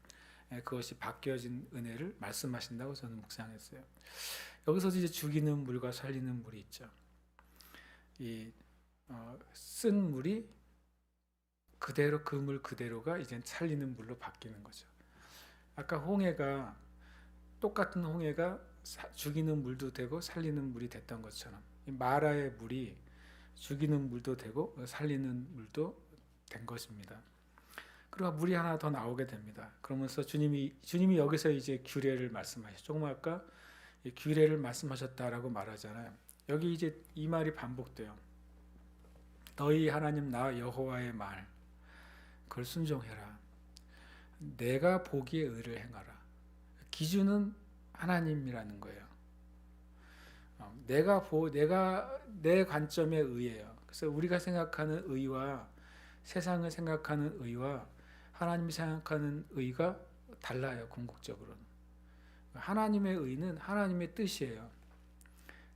그것이 바뀌어진 은혜를 말씀하신다고 저는 묵상했어요. 여기서도 이제 죽이는 물과 살리는 물이 있죠. 쓴 물이 그대로, 그 물 그대로가 이제 살리는 물로 바뀌는 거죠. 아까 홍해가, 똑같은 홍해가 죽이는 물도 되고 살리는 물이 됐던 것처럼 마라의 물이 죽이는 물도 되고 살리는 물도 된 것입니다. 그리고 물이 하나 더 나오게 됩니다. 그러면서 주님이 여기서 이제 규례를 말씀하셨죠. 조금 아까 규례를 말씀하셨다라고 말하잖아요. 여기 이제 이 말이 반복돼요. 너희 하나님 나 여호와의 말, 그걸 순종해라. 내가 보기에 의를 행하라. 기준은 하나님이라는 거예요. 내가 내 관점의 의예요. 그래서 우리가 생각하는 의와 세상을 생각하는 의와 하나님이 생각하는 의가 달라요. 궁극적으로는 하나님의 의는 하나님의 뜻이에요.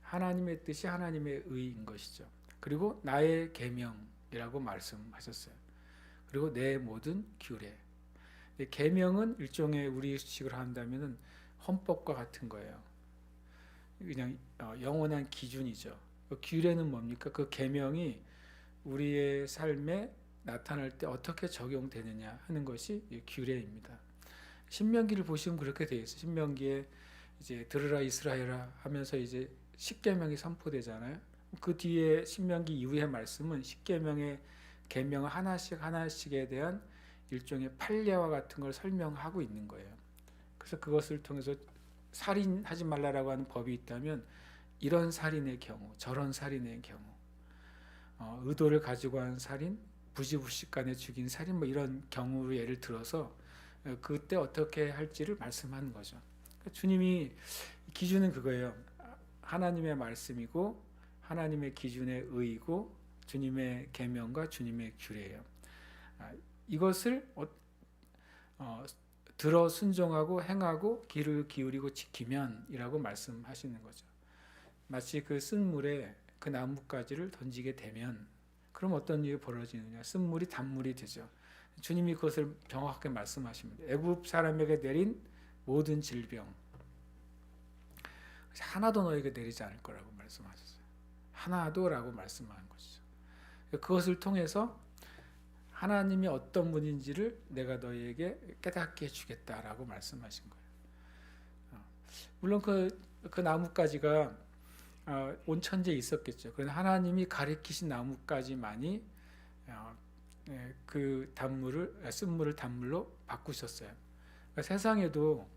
하나님의 뜻이 하나님의 의인 것이죠. 그리고 나의 계명이라고 말씀하셨어요. 그리고 내 모든 규례. 계명은 일종의 우리식으로 한다면은 헌법과 같은 거예요. 그냥 영원한 기준이죠. 그 규례는 뭡니까? 그 계명이 우리의 삶에 나타날 때 어떻게 적용되느냐 하는 것이 규례입니다. 신명기를 보시면 그렇게 되어 있어요. 신명기에 이제 들으라 이스라엘아 하면서 이제 십계명이 선포되잖아요. 그 뒤에 신명기 이후의 말씀은 십계명의 계명 하나씩에 대한 일종의 판례와 같은 걸 설명하고 있는 거예요. 그래서 그것을 통해서 살인하지 말라라고 하는 법이 있다면 이런 살인의 경우, 저런 살인의 경우, 의도를 가지고 한 살인, 부지불식간에 죽인 살인, 뭐 이런 경우로 예를 들어서 그때 어떻게 할지를 말씀하는 거죠. 그러니까 주님이 기준은 그거예요. 하나님의 말씀이고 하나님의 기준의 의이고 주님의 계명과 주님의 규례예요. 이것을 들어 순종하고 행하고 귀를 기울이고 지키면이라고 말씀하시는 거죠. 마치 그 쓴물에 그 나뭇가지를 던지게 되면 그럼 어떤 일이 벌어지느냐? 쓴물이 단물이 되죠. 주님이 그것을 정확하게 말씀하십니다. 애굽 사람에게 내린 모든 질병 하나도 너에게 내리지 않을 거라고 말씀하셨어요. 하나도라고 말씀한 것이죠. 그것을 통해서 하나님이 어떤 분인지를 내가 너희에게 깨닫게 해주겠다라고 말씀하신 거예요. 물론 그 나뭇가지가 온 천지에 있었겠죠. 그런데 하나님이 가리키신 나뭇가지만이 그 쓴물을 단물로 바꾸셨어요. 그러니까 세상에도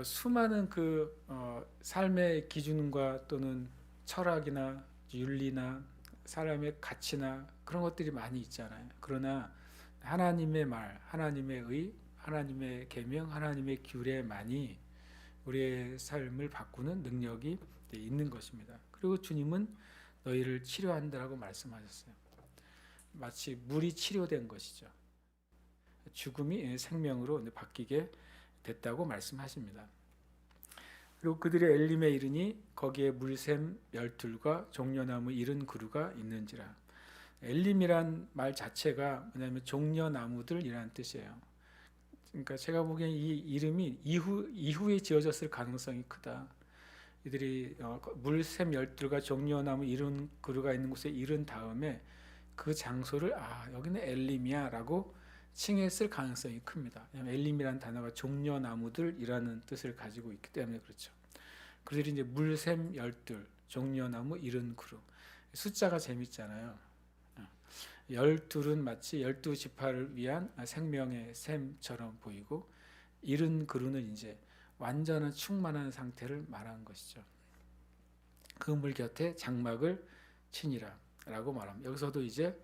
수많은 그 삶의 기준과 또는 철학이나 윤리나 사람의 가치나 그런 것들이 많이 있잖아요. 그러나 하나님의 말, 하나님의 의, 하나님의 계명, 하나님의 규례만이 우리의 삶을 바꾸는 능력이 있는 것입니다. 그리고 주님은 너희를 치료한다라고 말씀하셨어요. 마치 물이 치료된 것이죠. 죽음이 생명으로 바뀌게 됐다고 말씀하십니다. 그리고 그들의 엘림에 이르니 거기에 물샘 12과 종려나무 70그루가 있는지라. 엘림이란 말 자체가 뭐냐면 종려나무들이라는 뜻이에요. 그러니까 제가 보기엔 이 이름이 이후에 지어졌을 가능성이 크다. 이들이 물샘 12과 종려나무 70그루가 있는 곳에 이른 다음에 그 장소를 여기는 엘림이야 라고 칭했을 가능성이 큽니다. 왜냐하면 엘림이라는 단어가 종려나무들이라는 뜻을 가지고 있기 때문에 그렇죠. 그들이 이제 물샘 12, 종려나무 70그루. 숫자가 재밌잖아요. 12은 마치 12지파를 위한 생명의 샘처럼 보이고 70그루는 이제 완전한 충만한 상태를 말하는 것이죠. 그 물 곁에 장막을 치니라 라고 말합니다. 여기서도 이제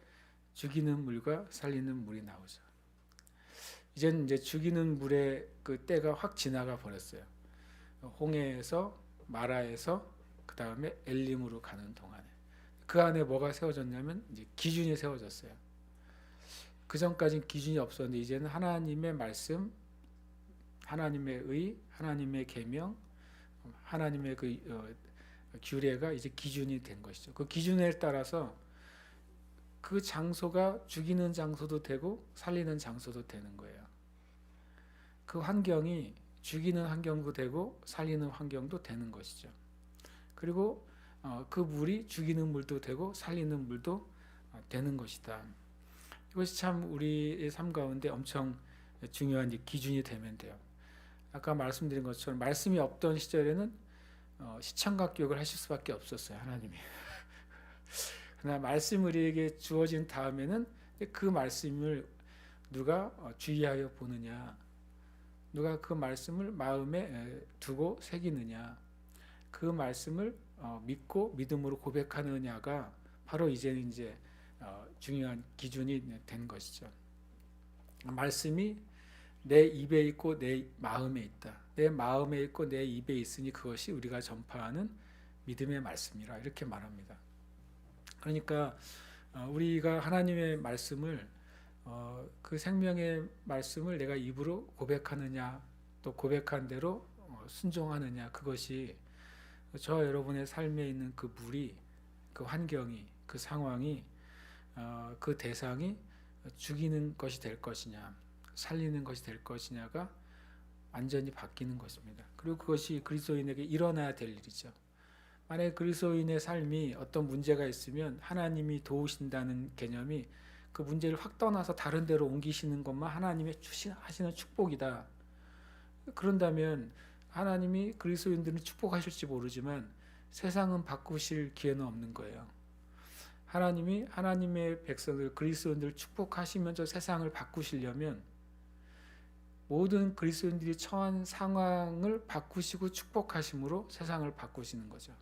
죽이는 물과 살리는 물이 나오죠. 이제는 이제 죽이는 물의 그 때가 확 지나가 버렸어요. 홍해에서 마라에서 그 다음에 엘림으로 가는 동안에 그 안에 뭐가 세워졌냐면 이제 기준이 세워졌어요. 그 전까지는 기준이 없었는데 이제는 하나님의 말씀, 하나님의 의, 하나님의 계명, 하나님의 그 규례가 이제 기준이 된 것이죠. 그 기준에 따라서 그 장소가 죽이는 장소도 되고 살리는 장소도 되는 거예요. 그 환경이 죽이는 환경도 되고 살리는 환경도 되는 것이죠. 그리고 그 물이 죽이는 물도 되고 살리는 물도 되는 것이다. 이것이 참 우리의 삶 가운데 엄청 중요한 기준이 되면 돼요. 아까 말씀드린 것처럼 말씀이 없던 시절에는 시청각 교육을 하실 수밖에 없었어요. 하나님이. 그러나 말씀이 우리에게 주어진 다음에는 그 말씀을 누가 주의하여 보느냐, 누가 그 말씀을 마음에 두고 새기느냐, 그 말씀을 믿고 믿음으로 고백하느냐가 바로 이제는 이제 중요한 기준이 된 것이죠. 말씀이 내 입에 있고 내 마음에 있다. 내 마음에 있고 내 입에 있으니 그것이 우리가 전파하는 믿음의 말씀이라 이렇게 말합니다. 그러니까 우리가 하나님의 말씀을 그 생명의 말씀을 내가 입으로 고백하느냐, 또 고백한 대로 순종하느냐, 그것이 저 여러분의 삶에 있는 그 물이, 그 환경이, 그 상황이, 그 대상이 죽이는 것이 될 것이냐, 살리는 것이 될 것이냐가 완전히 바뀌는 것입니다. 그리고 그것이 그리스도인에게 일어나야 될 일이죠. 만약에 그리스도인의 삶이 어떤 문제가 있으면 하나님이 도우신다는 개념이 그 문제를 확 떠나서 다른 데로 옮기시는 것만 하나님의 하시는 축복이다. 그런다면 하나님이 그리스도인들은 축복하실지 모르지만 세상은 바꾸실 기회는 없는 거예요. 하나님이 하나님의 백성들, 그리스도인들을 축복하시면서 세상을 바꾸시려면 모든 그리스도인들이 처한 상황을 바꾸시고 축복하심으로 세상을 바꾸시는 거죠.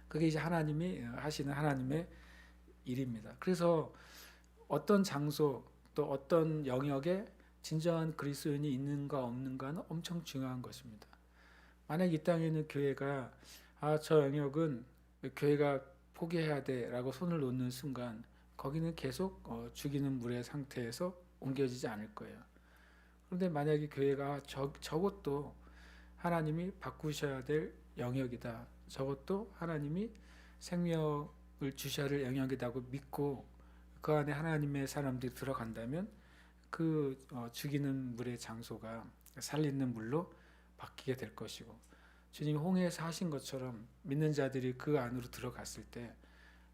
그게 이제 하나님이 하시는 하나님의 일입니다. 그래서 어떤 장소 또 어떤 영역에 진정한 그리스도인이 있는가 없는가는 엄청 중요한 것입니다. 만약 이 땅에 있는 교회가 저 영역은 교회가 포기해야 돼라고 손을 놓는 순간 거기는 계속 죽이는 물의 상태에서 옮겨지지 않을 거예요. 그런데 만약에 교회가 저것도 하나님이 바꾸셔야 될 영역이다. 저것도 하나님이 생명을 주셔야 할 영역이라고 믿고 그 안에 하나님의 사람들이 들어간다면 그 죽이는 물의 장소가 살리는 물로 바뀌게 될 것이고, 주님이 홍해에서 하신 것처럼 믿는 자들이 그 안으로 들어갔을 때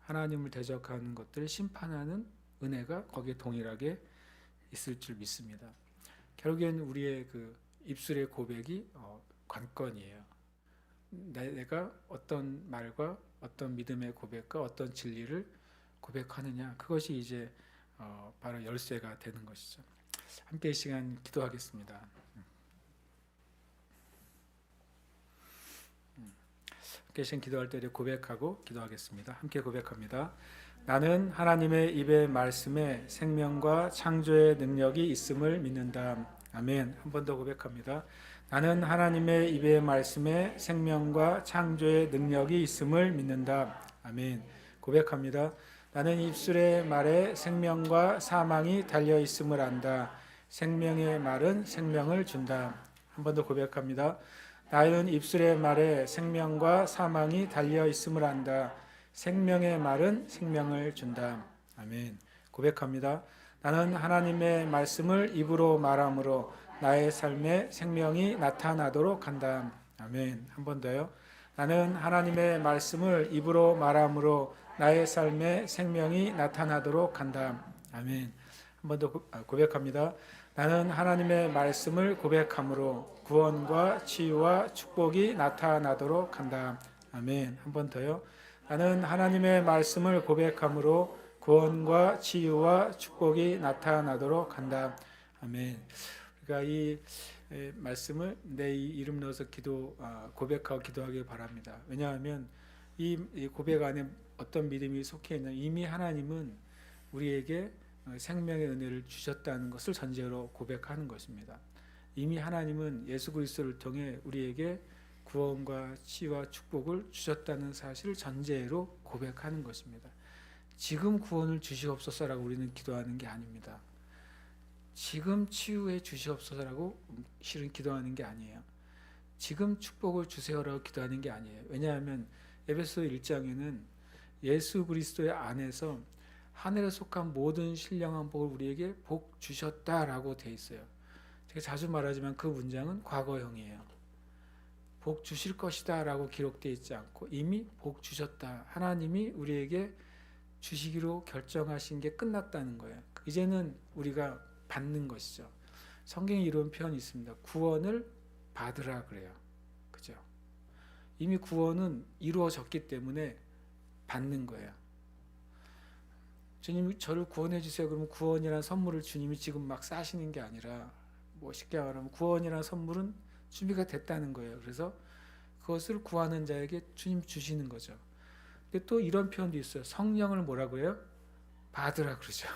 하나님을 대적하는 것들을 심판하는 은혜가 거기에 동일하게 있을 줄 믿습니다. 결국에는 우리의 그 입술의 고백이 관건이에요. 내가 어떤 말과 어떤 믿음의 고백과 어떤 진리를 고백하느냐, 그것이 이제 바로 열쇠가 되는 것이죠. 함께 이 시간 기도하겠습니다. 함께 이 시간 기도할 때 고백하고 기도하겠습니다. 함께 고백합니다. 나는 하나님의 입의 말씀에 생명과 창조의 능력이 있음을 믿는다. 아멘. 한 번 더 고백합니다. 나는 하나님의 입의 말씀에 생명과 창조의 능력이 있음을 믿는다. 아멘. 고백합니다. 나는 입술의 말에 생명과 사망이 달려 있음을 안다. 생명의 말은 생명을 준다. 한 번 더 고백합니다. 나는 입술의 말에 생명과 사망이 달려 있음을 안다. 생명의 말은 생명을 준다. 아멘. 고백합니다. 나는 하나님의 말씀을 입으로 말함으로 나의 삶에 생명이 나타나도록 한다. 아멘. 한 번 더요. 나는 하나님의 말씀을 입으로 말함으로 나의 삶에 생명이 나타나도록 한다. 아멘. 한 번 더 고백합니다. 나는 하나님의 말씀을 고백함으로 구원과 치유와 축복이 나타나도록 한다. 아멘. 한 번 더요. 나는 하나님의 말씀을 고백함으로 구원과 치유와 축복이 나타나도록 한다. 아멘. 그러니까 이 말씀을 내 이름 넣어서 고백하고 기도하길 바랍니다. 왜냐하면 이 고백 안에 어떤 믿음이 속해 있냐, 이미 하나님은 우리에게 생명의 은혜를 주셨다는 것을 전제로 고백하는 것입니다. 이미 하나님은 예수 그리스도를 통해 우리에게 구원과 치유와 축복을 주셨다는 사실을 전제로 고백하는 것입니다. 지금 구원을 주시옵소서라고 우리는 기도하는 게 아닙니다. 지금 치유해 주시옵소서라고 실은 기도하는 게 아니에요. 지금 축복을 주세요라고 기도하는 게 아니에요. 왜냐하면 에베소 1장에는 예수 그리스도의 안에서 하늘에 속한 모든 신령한 복을 우리에게 복 주셨다라고 돼 있어요. 제가 자주 말하지만 그 문장은 과거형이에요. 복 주실 것이다 라고 기록되어 있지 않고 이미 복 주셨다. 하나님이 우리에게 주시기로 결정하신 게 끝났다는 거예요. 이제는 우리가 받는 것이죠. 성경에 이런 표현이 있습니다. 구원을 받으라 그래요. 그죠? 이미 구원은 이루어졌기 때문에 받는 거예요. 주님 저를 구원해 주세요. 그러면 구원이라는 선물을 주님이 지금 막 싸시는 게 아니라 쉽게 말하면 구원이라는 선물은 준비가 됐다는 거예요. 그래서 그것을 구하는 자에게 주님 주시는 거죠. 근데 또 이런 표현도 있어요. 성령을 뭐라고 해요? 받으라 그러죠.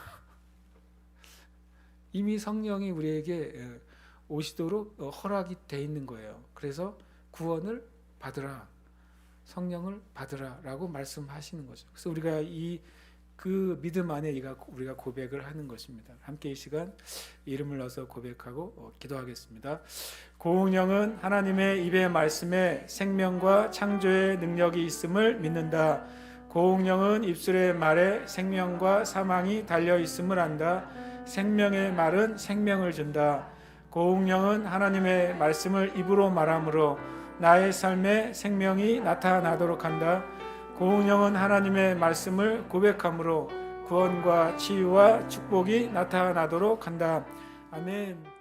이미 성령이 우리에게 오시도록 허락이 돼 있는 거예요. 그래서 구원을 받으라, 성령을 받으라라고 말씀하시는 거죠. 그래서 우리가 그 믿음 안에 우리가 고백을 하는 것입니다. 함께 이 시간 이름을 넣어서 고백하고 기도하겠습니다. 고운영은 하나님의 입의 말씀에 생명과 창조의 능력이 있음을 믿는다. 고운영은 입술의 말에 생명과 사망이 달려 있음을 안다. 생명의 말은 생명을 준다. 고운영은 하나님의 말씀을 입으로 말함으로 나의 삶에 생명이 나타나도록 한다. 고운영은 하나님의 말씀을 고백함으로 구원과 치유와 축복이 나타나도록 한다. 아멘.